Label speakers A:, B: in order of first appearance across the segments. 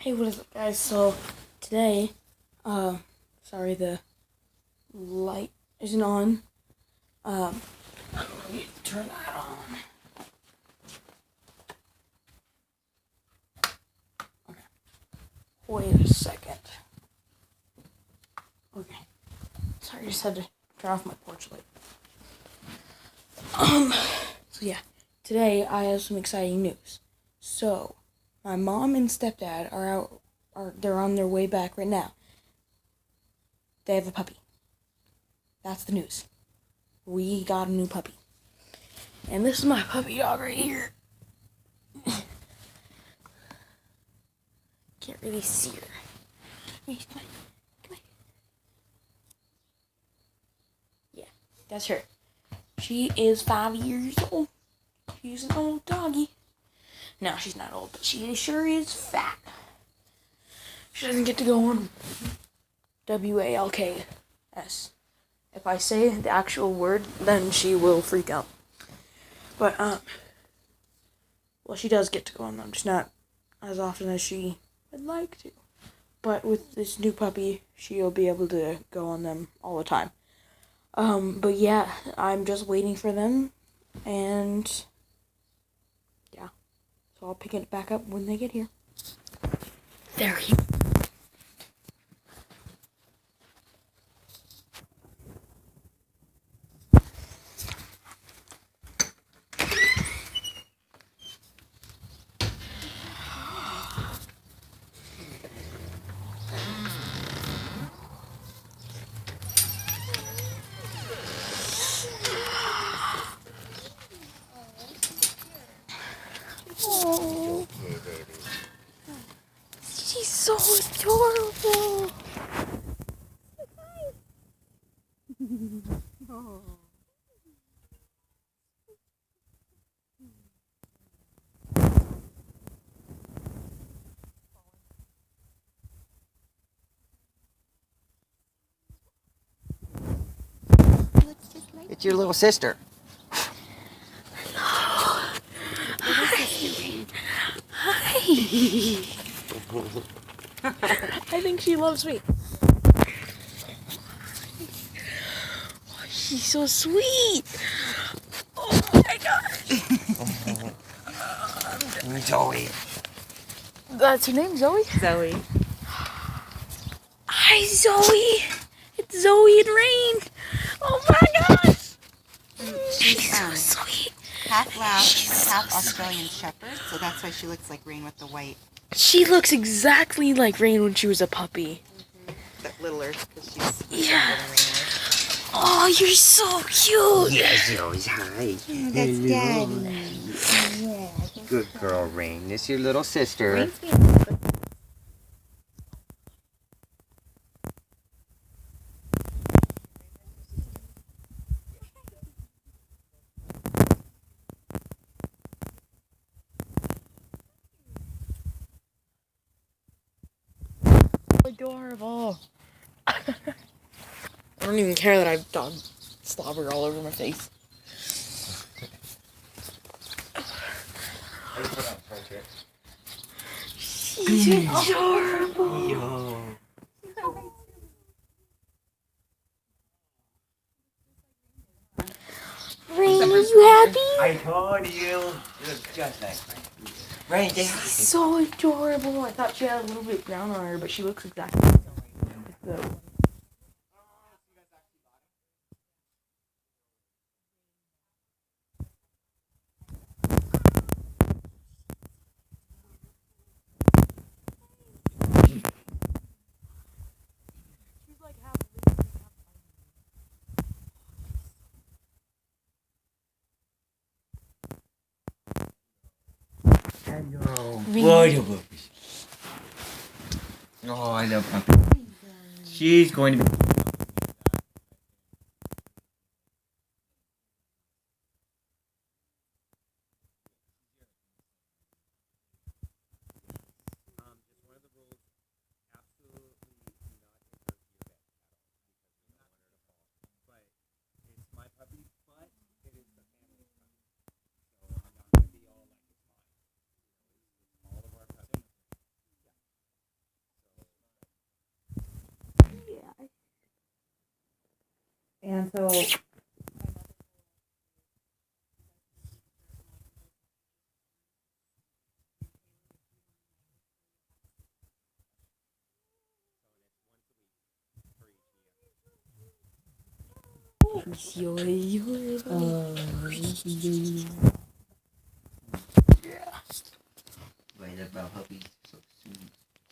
A: Hey, what is up, guys? So, today, sorry the light isn't on. Let me turn that on. Okay. Wait a second. Okay. Sorry, I just had to turn off my porch light. So yeah, today I have some exciting news. So, my mom and stepdad they're on their way back right now. They have a puppy. That's the news. We got a new puppy. And this is my puppy dog right here. Can't really see her. Hey, come on. Yeah, that's her. She is 5 years old. She's an old doggy. No, she's not old, but she sure is fat. She doesn't get to go on WALKS. If I say the actual word, then she will freak out. But, well, she does get to go on them, just not as often as she would like to. But with this new puppy, she'll be able to go on them all the time. But yeah, I'm just waiting for them, and yeah. So I'll pick it back up when they get here. There he Oh, she's so adorable. Oh.
B: It's your little sister.
A: Hi. Hi. I think she loves me. Oh, she's so sweet. Oh my gosh.
B: Zoe.
A: That's her name, Zoe?
C: Zoe.
A: Hi, Zoe. It's Zoe and Rain. Oh my gosh.
C: She's
A: so sweet.
C: half lab, half Australian shepherd, so that's why she looks like Rain with the white.
A: She looks exactly like Rain when she was a puppy.
C: But littler, because she's
A: Yeah.
C: younger than Rain is.
A: Oh, you're so cute.
B: Yes, Zoe. Hi.
C: That's Daddy. Yeah.
B: Good girl, Rain. This is your little sister.
C: Rain's being
A: Adorable. I don't even care that I have dog slobber all over my face. She's adorable.
B: Yo.
A: Rain, are you happy?
B: I told you. You look just like Rain. Rain, say hi.
A: She's so adorable. I thought she had a little bit brown on her, but she looks exactly like the
B: Hello.
A: Rain.
B: What a puppy. Oh, I love puppy. She's going to be.
D: so
B: Wait about puppies so soon.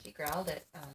C: She growled it.